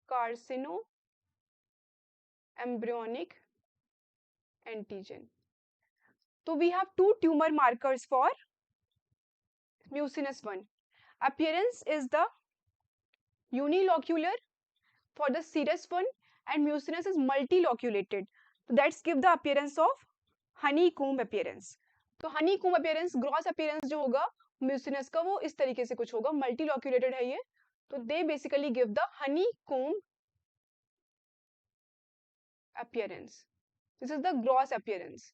S3: carcinoembryonic antigen. So we have 2 tumor markers for mucinous 1. Appearance is the unilocular for the serous one and mucinous is multiloculated. So that's give the appearance of honeycomb appearance. तो honeycomb appearance, gross appearance जो होगा mucinous का वो इस तरीके से कुछ होगा, multiloculated है ये, तो they basically give the honeycomb appearance. This is the gross appearance.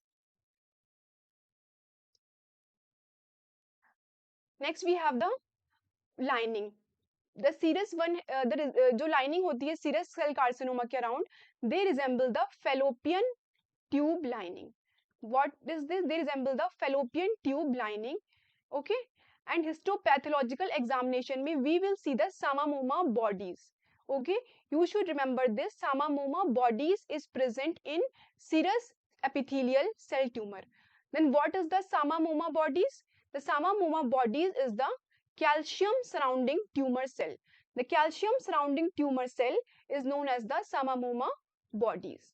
S3: Next we have the lining. The serous one, जो lining होती है serous cell carcinoma के around, they resemble the fallopian tube lining. What is this? They resemble the fallopian tube lining. Okay, and histopathological examination में we will see the samamoma bodies. Okay, you should remember this, samamoma bodies is present in serous epithelial cell tumor. Then what is the samamoma bodies? The samamoma bodies is the calcium surrounding tumor cell. The calcium surrounding tumor cell is known as the samamoma bodies.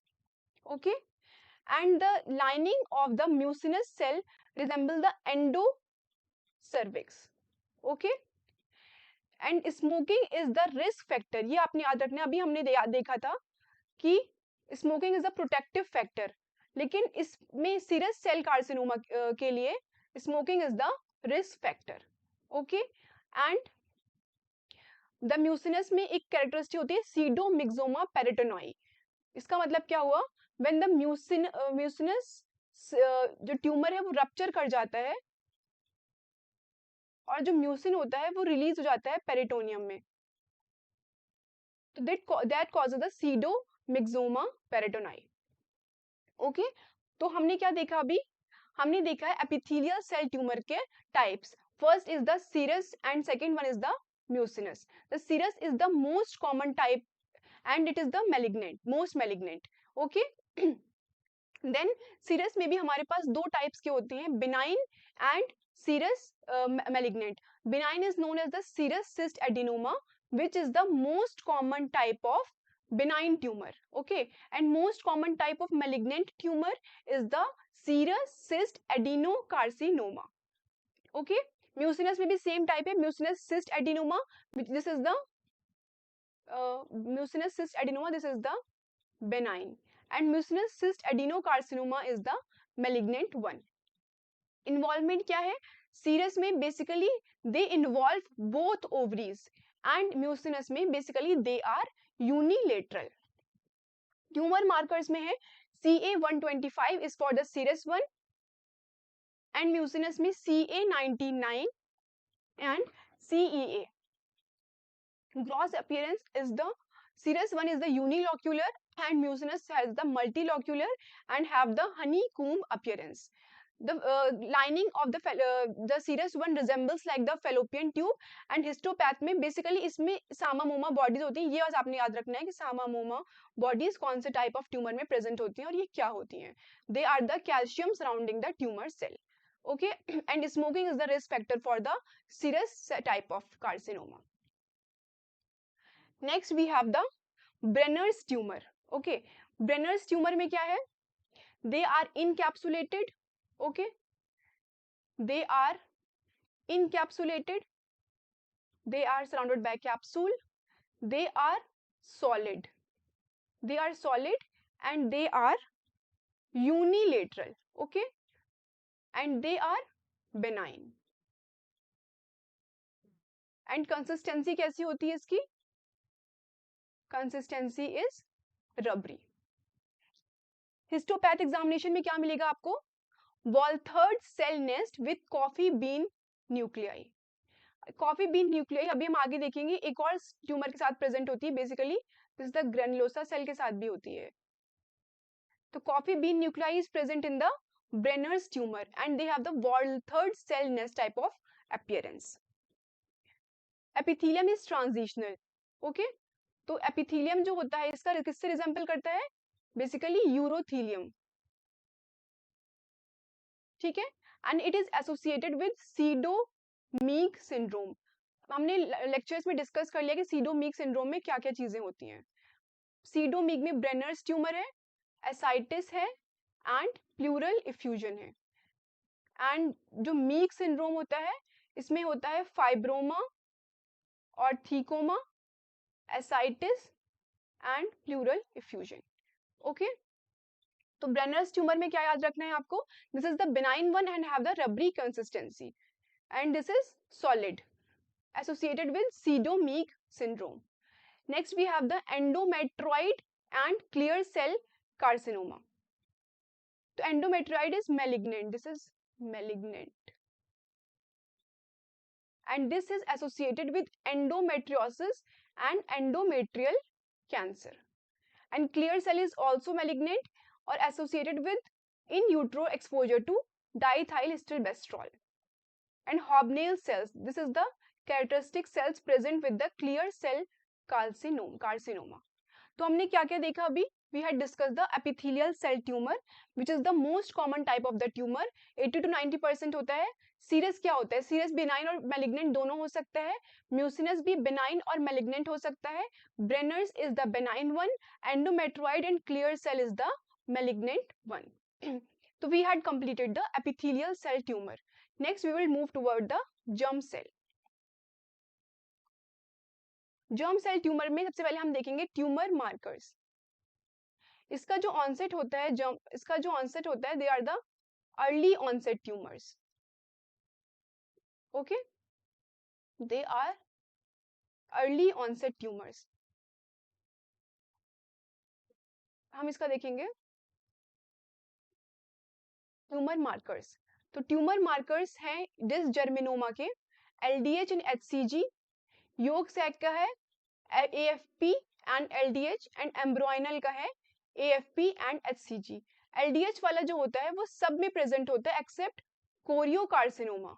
S3: Okay, and the lining of the mucinous cell resemble the endocervix. Okay, and smoking is the risk factor. ये आपने याद रखना, अभी हमने देखा था कि smoking is a protective factor, लेकिन इसमें serous cell carcinoma के लिए smoking is the risk factor. Okay, and the mucinous में एक कैरेक्टरिस्टिक होती है सीडोमिक्सोमा पेरिटोनॉई। इसका मतलब क्या हुआ, व्हेन द म्यूसिनस जो ट्यूमर है वो रप्चर कर जाता है और जो म्यूसिन होता है वो रिलीज हो जाता है पेरिटोनियम में, तो that causes the pseudomyxoma peritonei. Okay, तो हमने क्या देखा अभी, हमने देखा है एपिथेलियल सेल ट्यूमर के types. First is the serous and second one is the mucinous. The serous is the most common type and it is the malignant, most malignant. Okay. Then serous में भी हमारे पास दो types के होते हैं, benign and serous malignant. Benign is known as the serous cyst adenoma which is the most common type of benign tumor. Okay, and most common type of malignant tumor is the serous cyst adenocarcinoma. Okay, mucinous में भी same type है, mucinous cyst adenoma, which this is the mucinous cyst adenoma, this is the benign, and mucinous cyst adenocarcinoma is the malignant one. Involvement क्या है, serous में basically they involve both ovaries and mucinous में basically they are unilateral. Tumour markers में है CA125 is for the serous one and mucinous में CA99 एंड CEA. Gross appearance is the serous one is the unilocular and mucinous has the multilocular and have the honeycomb appearance. The lining of the serous one resembles like the fallopian tube and histopath में basically इसमें सामामोमा bodies होती हैं. ये बस आपने याद रखना है कि सामामोमा bodies कौन से type of tumor में present होती हैं और ये क्या होती हैं. They are the calcium surrounding the tumor cell. Okay, and smoking is the risk factor for the serous type of carcinoma. Next we have the Brenner's tumour. Okay, Brenner's tumour में क्या है, they are encapsulated. Okay, they are encapsulated, they are surrounded by capsule, they are solid, they are solid and they are unilateral. Okay, and they are benign. and consistency कैसी होती है इसकी, consistency is rubbery. Histopath examination में क्या मिलेगा आपको, Walthard cell nest with coffee bean nuclei. Coffee bean nuclei अभी हम आगे देखेंगे, एक और ट्यूमर के साथ प्रेजेंट होती है, basically this the granulosa cell के साथ भी होती है. तो coffee bean nuclei is present in the Brenner's tumour and they have the Walthard cell nest type of appearance. Epithelium is transitional. Okay, तो एपिथेलियम जो होता है इसका किससे रिजेंबल करता है, बेसिकली यूरोथेलियम. ठीक है, and it is associated with pseudo Meigs syndrome. हमने लेक्चर्स में डिस्कस कर लिया कि सीडोमीक सिंड्रोम में क्या क्या चीजें होती हैं. सीडोमीक में ब्रेनर्स ट्यूमर है, एसाइटिस है एंड प्लूरल इफ्यूजन है. एंड जो मीक सिंड्रोम होता है इसमें होता है फाइब्रोमा और thecoma, ascites and pleural effusion. Okay, तो ब्रेनर्स ट्यूमर में क्या याद रखना है आपको, this is the benign one and have the rubbery consistency and this is solid associated with pseudo Meigs syndrome. Next we have the endometrioid and clear cell carcinoma. तो endometrioid is malignant, this is malignant and this is associated with endometriosis and endometrial cancer. And clear cell is also malignant or associated with in utero exposure to diethylstilbestrol. And hobnail cells, this is the characteristic cells present with the clear cell carcinoma. तो हमने क्या क्या देखा अभी, we had discussed the epithelial cell tumor which is the most common type of the tumor. 80 to 90% होता है. Serous क्या होता है, सीरस बिनाइन और मैलिग्नेंट दोनों हो सकता है. म्यूसिनस भी बिनाइन और मैलिग्नेंट हो सकता है. Brenner's is the benign one, endometrioid and clear cell is the malignant one. तो we had completed the epithelial cell tumor. Next we will move toward the germ cell. Germ cell tumour में सबसे पहले हम देखेंगे tumour markers. इसका जो onset होता है, इसका जो ऑनसेट होता है, they are the early onset tumours. Okay, they are early onset tumours, हम इसका देखेंगे ट्यूमर मार्कर्स। तो ट्यूमर मार्कर्स हैं डिसजर्मिनोमा के LDH and HCG, yolk sac का है AFP and LDH, and embryonal का है AFP एंड HCG। LDH वाला जो होता है वो सब में प्रेजेंट होता है एक्सेप्ट कोरियोकार्सिनोमा।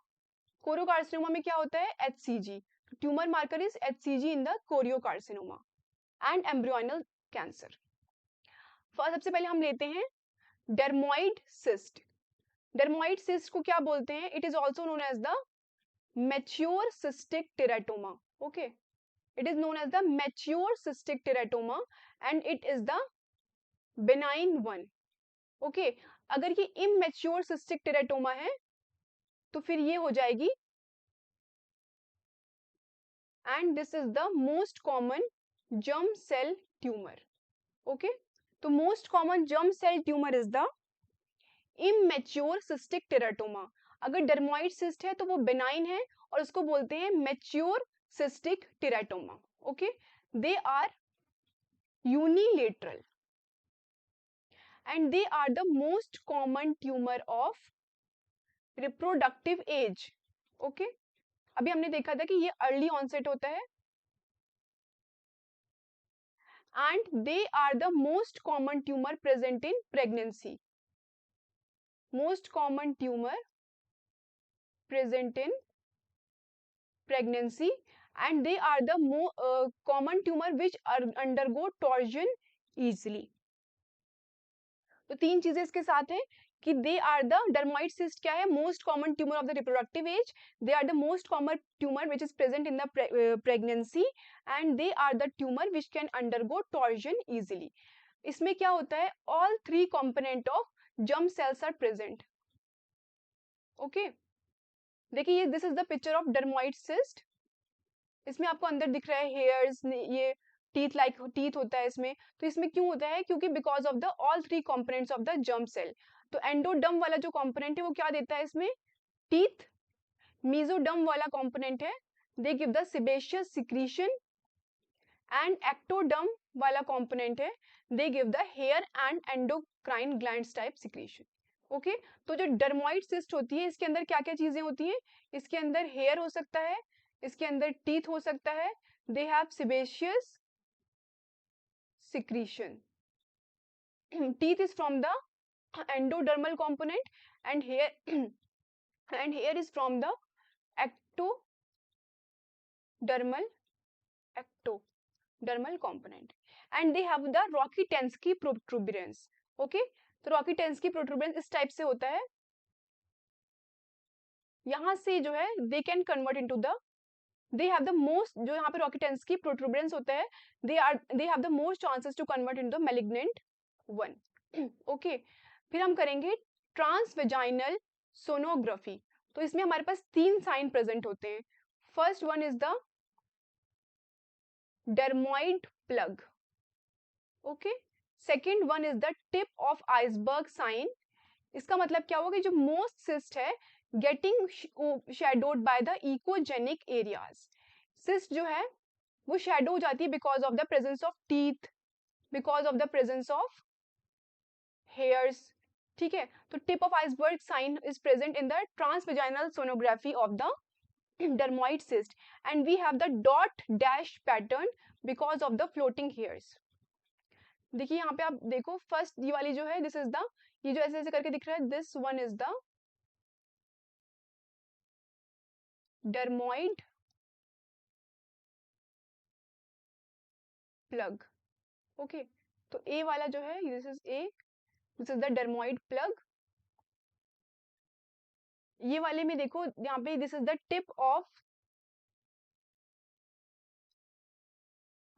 S3: कोरियोकार्सिनोमा में क्या होता है? HCG। Tumour marker is HCG in the choriocarcinoma and embryonal cancer. सबसे पहले हम लेते हैं डर्मोइड सिस्ट। डर्मोइड सिस्ट को क्या बोलते हैं? It is also known as the mature cystic teratoma. Okay, it is known as the mature cystic teratoma and it is the benign one. Okay, अगर ये immature cystic teratoma है तो फिर ये हो जाएगी, and this is the most common germ cell tumor. Okay, तो most common germ cell tumor is the immature cystic teratoma. अगर डर्मोइड सिस्ट है तो वो बेनाइन है और उसको बोलते हैं mature cystic teratoma. Okay, they are unilateral and they are the most common tumor of reproductive age. Okay, अभी हमने देखा था कि ये early onset होता है and they are the most common tumor present in pregnancy. Most common tumor present in pregnancy and they are the common tumor which undergo torsion easily. तो तीन चीजें इसके साथ हैं कि they are the dermoid cyst क्या है? Most common tumour of the reproductive age, they are the most common tumour which is present in the pregnancy and they are the tumour which can undergo torsion easily. इसमें क्या होता है? All three component of germ cells are present. Okay, देखिए ये this is the picture of dermoid cyst. इसमें आपको अंदर दिख रहा है हेयर्स, ये टीथ लाइक टीथ होता है इसमें. तो इसमें क्यों होता है? क्योंकि because of the all three components of the germ cell. तो एंडोडर्म वाला जो कंपोनेंट है वो क्या देता है इसमें? टीथ. मेसोडर्म वाला कंपोनेंट है they give the sebaceous secretion and ectoderm वाला कंपोनेंट है they give the hair and endocrine glands type secretion. Okay, तो जो डर्मोइड सिस्ट होती है इसके अंदर क्या क्या चीजें होती हैं? इसके अंदर हेयर हो सकता है, इसके अंदर टीथ हो सकता है, they have sebaceous secretion. Teeth is from the endodermal component and hair and hair is from the ectodermal component and they have the rocky Tensky protuberance. Okay, तो rocky Tensky protuberance इस type से होता है. यहाँ से जो है they can convert into the they have the most, जो यहाँ पे rocky Tensky protuberance होता है, they have the most chances to convert into the malignant one. Okay, फिर हम करेंगे ट्रांसवेजाइनल सोनोग्राफी. तो इसमें हमारे पास तीन साइन प्रेजेंट होते हैं. First one is the dermoid plug. Okay, second one is the tip of iceberg sign. इसका मतलब क्या होगा? जो मोस्ट सिस्ट है getting shadowed by the echogenic areas. Cyst जो है वो शैडो हो जाती है because of the presence of teeth, because of the presence of hairs. ठीक है, तो tip of iceberg sign is present in the transvaginal sonography of the dermoid cyst and we have the dot dash pattern because of the floating hairs. देखिए यहाँ पे आप देखो first ये वाली जो है दिस इज द, ये जो ऐसे ऐसे करके दिख रहा है this one is the dermoid plug. Okay, तो ए वाला जो है this is a, this is the dermoid plug. ये वाले में देखो यहाँ पे this is the tip of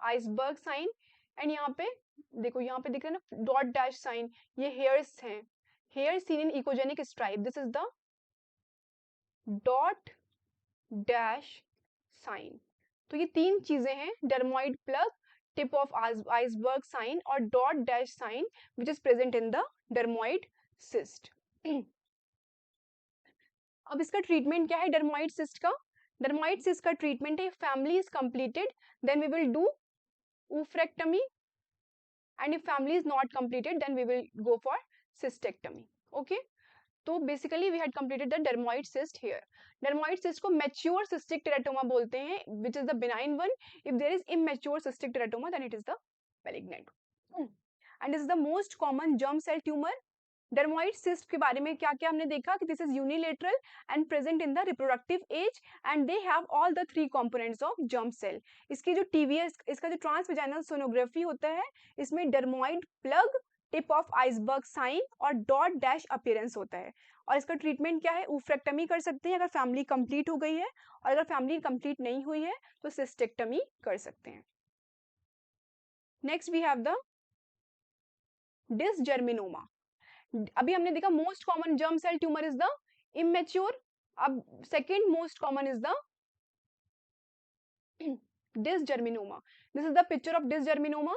S3: iceberg sign and यहाँ पे देखो यहाँ पे दिख रहा है ना डॉट डैश साइन, ये हेयर्स हैं, hair seen in echogenic stripe. This is the dot dash sign. तो ये तीन चीजें हैं dermoid plug, tip of iceberg sign और dot dash sign which is present in the dermoid cyst. अब इसका ट्रीटमेंट क्या है डर्मोइड सिस्ट का? डर्माइड सिस्ट का ट्रीटमेंट है, family is completed then we will do oophorectomy, and if family is not completed then we will go for cystectomy. Okay, तो basically we had completed the dermoid cyst here. Dermoid cyst को mature cystic teratoma बोलते हैं, which is the benign one. If there is immature cystic teratoma then it is the malignant. And is the most common germ cell tumour. Dermoid cyst के बारे में क्या क्या हमने देखा कि this is unilateral and present in the reproductive age and they have all the three components of germ cell. इसकी जो टीवीएस, इसका जो ट्रांसवेजाइनल सोनोग्राफी होता है, इसमें dermoid plug, tip of iceberg sign और डॉट डैश अपीयरेंस होता है. और इसका ट्रीटमेंट क्या है, ऊफ्रेक्टमी कर सकते हैं अगर फैमिली कंप्लीट हो गई है, और अगर फैमिली कंप्लीट नहीं हुई है तो सिस्टेक्टमी कर सकते हैं. Next we have the dysgerminoma. अभी हमने देखा most common germ cell tumour is the immature. अब second most common is the dysgerminoma. This is the picture of dysgerminoma.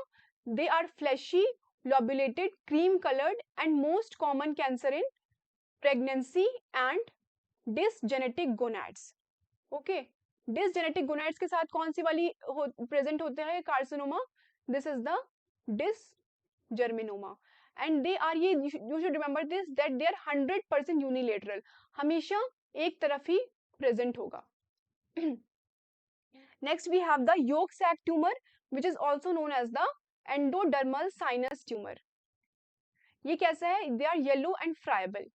S3: They are fleshy, lobulated, cream colored and most common cancer in pregnancy and dysgenetic gonads. Okay, dysgenetic gonads के साथ कौन सी वाली present होता है carcinoma? This is the dysgerminoma. And they are, ये you should remember this that they are 100% unilateral, हमेशा एक तरफ ही प्रेजेंट होगा. Next we have the yolk sac tumour which is also known as the endodermal sinus tumour. ये कैसा है? They are yellow and friable.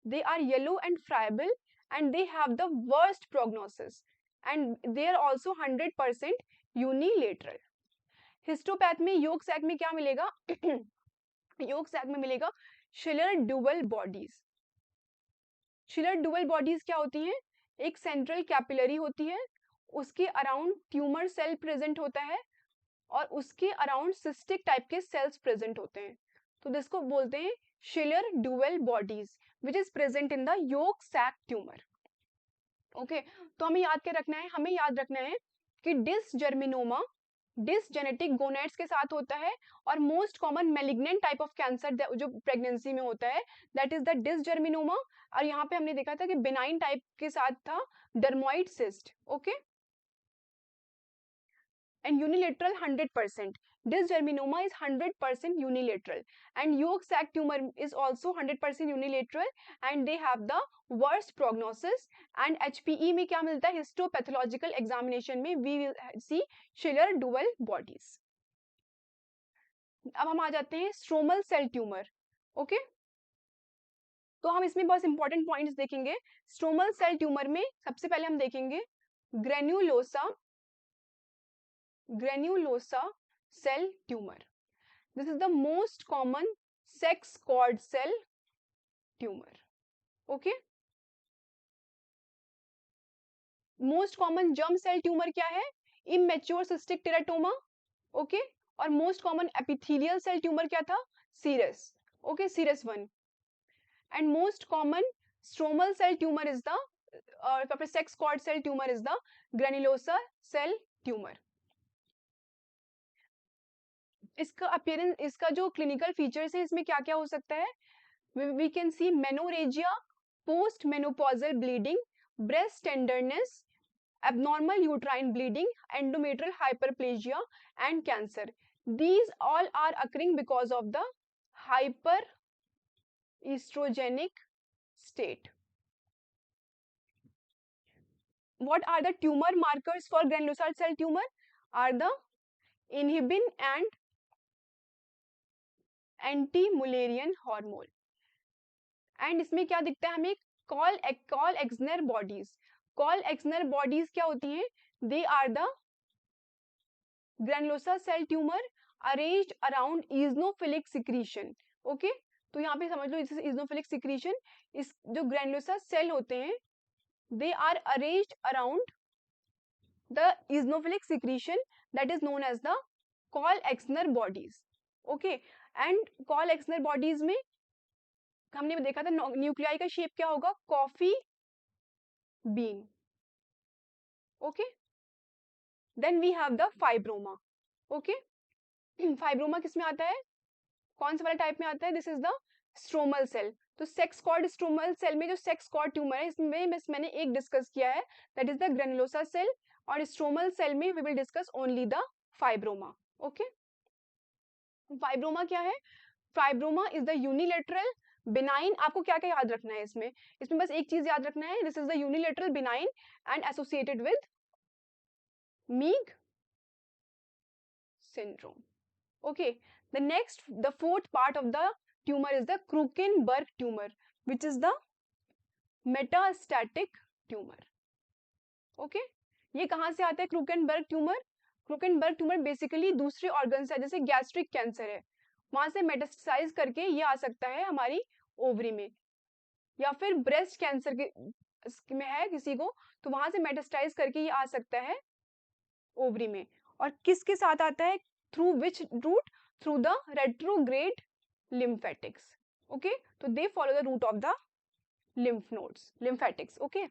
S3: They are yellow and friable and they have the worst prognosis and they are also 100% unilateral. Histopath में yolk sac में क्या मिलेगा? Yolk sac में मिलेगा शिलर Duval bodies. शिलर Duval bodies क्या होती हैं? एक सेंट्रल कैपिलरी होती है, उसके अराउंड ट्यूमर सेल प्रेजेंट होता है और उसके अराउंड सिस्टिक टाइप के सेल्स प्रेजेंट होते हैं. तो जिसको बोलते हैं Schiller Duval bodies which is present in the yolk sac tumour. Okay, तो हमें याद क्या रखना है? हमें याद रखना है कि डिसजर्मिनोमा डिसजेनेटिक गोनेट्स के साथ होता है और most common malignant type of cancer जो प्रेगनेंसी में होता है दैट इज द डिसजर्मिनोमा. और यहाँ पे हमने देखा था कि बिनाइन टाइप के साथ था dermoid cyst. Okay, and unilateral 100%. Dysgerminoma is 100% unilateral and yolk sac tumor is also 100% unilateral and they have the worst prognosis. And HPE में क्या मिलता है? Histopathological examination में we will see Schiller dual bodies. अब हम आ जाते हैं stromal cell tumour. Okay, तो हम इसमें बहुत इंपॉर्टेंट पॉइंट्स देखेंगे. स्ट्रोमल सेल ट्यूमर में सबसे पहले हम देखेंगे granulosa cell tumor. This is the most common sex cord cell tumor. Okay, most common germ cell tumor क्या है? Immature cystic teratoma. Okay, और most common epithelial cell tumor क्या था? serous. Okay, serous 1. And most common stromal cell tumor is the sex cord cell tumor is the granulosa cell tumor. इसका appearance, इसका जो clinical features है इसमें क्या क्या हो सकता है? We can see menorrhagia, post menopausal bleeding, breast tenderness, abnormal uterine bleeding, endometrial hyperplasia and cancer. These all are occurring because of the hyperestrogenic state. What are the tumor markers for granulosa cell tumor? Are the inhibin and anti-mullerian hormone. And इसमें क्या दिखता है हमें? Call Exner bodies. Call Exner bodies क्या होती हैं? They are the granulosa cell tumor arranged around eosinophilic secretion. Okay, तो यहाँ पे समझ लो इस eosinophilic secretion, इस जो granulosa cell होते हैं they are arranged around the eosinophilic secretion that is known as the Cole-Exner bodies. Okay, and Cole-Exner bodies में हमने देखा था न्यूक्लियाई का शेप क्या होगा? Coffee bean. Okay, then we have the fibroma. Okay, fibroma किस में आता है? कौन से वाले टाइप में आता है? This is the stromal cell. तो सेक्स कॉर्ड स्ट्रोमल सेल में जो सेक्स कॉर्ड ट्यूमर है इसमें बस मैंने एक डिस्कस किया है, that is the granulosa cell, और स्ट्रोमल सेल में we will discuss only the fibroma. Okay, fibroma क्या है? Fibroma is the unilateral benign. आपको क्या क्या याद रखना है इसमें? इसमें बस एक चीज याद रखना है, this is the unilateral benign and associated with Meigs syndrome. Okay, the fourth part of the tumor is the Krukenberg tumor, which is the metastatic tumor. Okay, ये कहाँ से आता है क्रूकेनबर्ग ट्यूमर? क्रूकेनबर्ग ट्यूमर बेसिकली दूसरे ऑर्गन से, जैसे gastric cancer है, वहां से मेटास्टाइज करके ये आ सकता है हमारी ओवरी में, या फिर ब्रेस्ट कैंसर के में है किसी को तो वहां से मेटास्टाइज करके ये आ सकता है ओवरी में। और किसके साथ आता है? Through which route? Through the retrograde lymphatics. Okay, so they follow the route of the lymph nodes, lymphatics. Okay,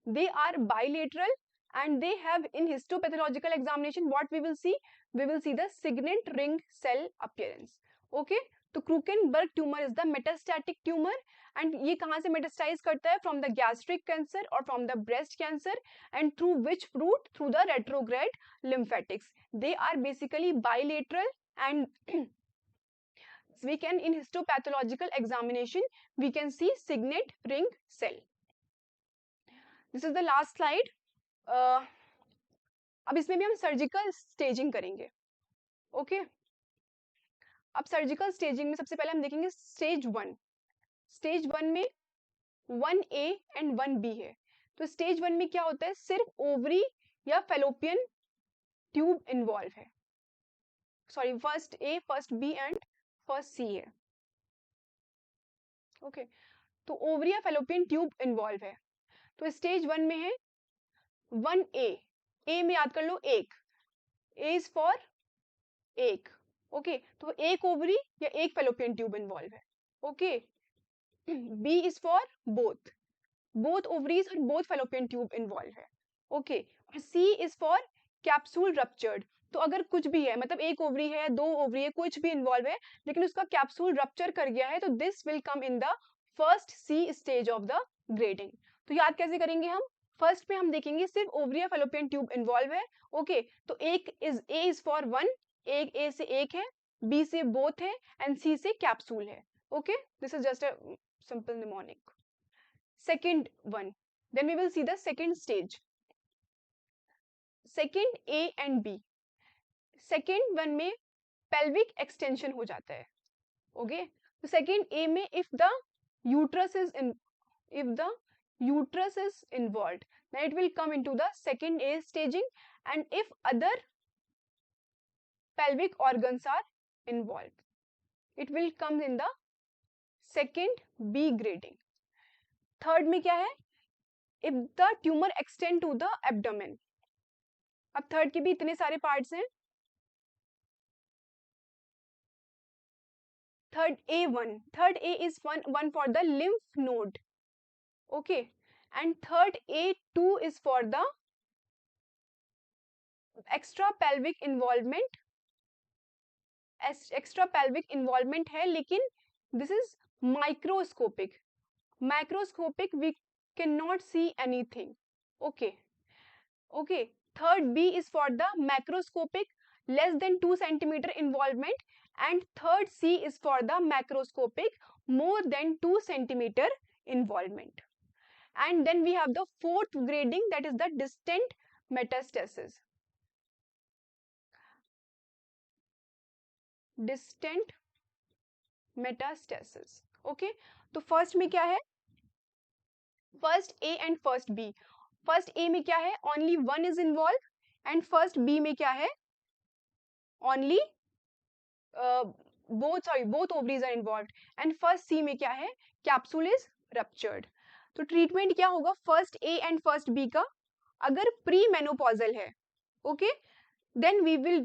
S3: they are bilateral and they have, in histopathological examination, what we will see? We will see the signet ring cell appearance. Okay, तो Krukenberg tumor is the metastatic tumor and ये कहाँ से metastasize करता है? From the gastric cancer और from the breast cancer, and through which route? Through the retrograde lymphatics. They are basically bilateral and we can, in histopathological examination, we can see signet ring cell. This is the last slide. अब इसमें भी हम surgical staging करेंगे। Okay, अब surgical staging में सबसे पहले हम देखेंगे स्टेज 1। स्टेज 1 में 1A एंड 1B है। तो स्टेज 1 में क्या होता है? सिर्फ ओवरी या फेलोपियन ट्यूब इन्वॉल्व है। Sorry, first A, first B and first C है। ओके, तो ओवरी या फेलोपियन ट्यूब इन्वॉल्व है। तो स्टेज 1 में है 1A। ए में याद कर लो एक, ए इज फॉर एक। ओके, तो एक ओवरी या एक फेलोपियन ट्यूब इन्वॉल्व है। Okay, B is for both ovaries और बोथ फेलोपियन ट्यूब इन्वॉल्व है। ओके, और C is for capsule ruptured. तो अगर कुछ भी है, मतलब एक ओवरी है, दो ओवरी है, कुछ भी इन्वॉल्व है लेकिन उसका कैप्सूल रप्चर कर गया है, तो this will come in the first C stage of the grading. तो याद कैसे करेंगे हम? फर्स्ट में हम देखेंगे सिर्फ ओवरी या फेलोपियन ट्यूब इन्वॉल्व है। ओके, तो एक इज ए इज फॉर 1, एक ए से एक है, बी से बोथ है एंड सी से कैप्सूल है। Okay, this is just a simple mnemonic. Second one, then we will see the second stage. Second A and B. Second one में pelvic extension हो जाता है। Okay, तो second A में if the uterus is involved, then it will come into the second A staging, and if other pelvic organs are involved, it will come in the second B grading. Third में क्या है? If the tumour extend to the abdomen. अब third के भी इतने सारे parts हैं। Third A is one for the lymph node. Okay, and third A2 is for the extra pelvic involvement. Extra pelvic involvement है लेकिन this is microscopic. Macroscopic, we cannot see anything. Okay, third B is for the macroscopic, less than 2 centimeter involvement, and third C is for the macroscopic, more than 2 centimeter involvement. And then we have the fourth grading, that is the distant metastasis. Distant metastasis. Okay, तो first में क्या है? First A and first B. First A में क्या है? Only 1 is involve, एंड first B में क्या है? Only both ovaries are involved, and first C में क्या है? Capsule is ruptured. तो ट्रीटमेंट क्या होगा first A and first B का? अगर प्री मेनोपॉजल है, ओके, देन वी विल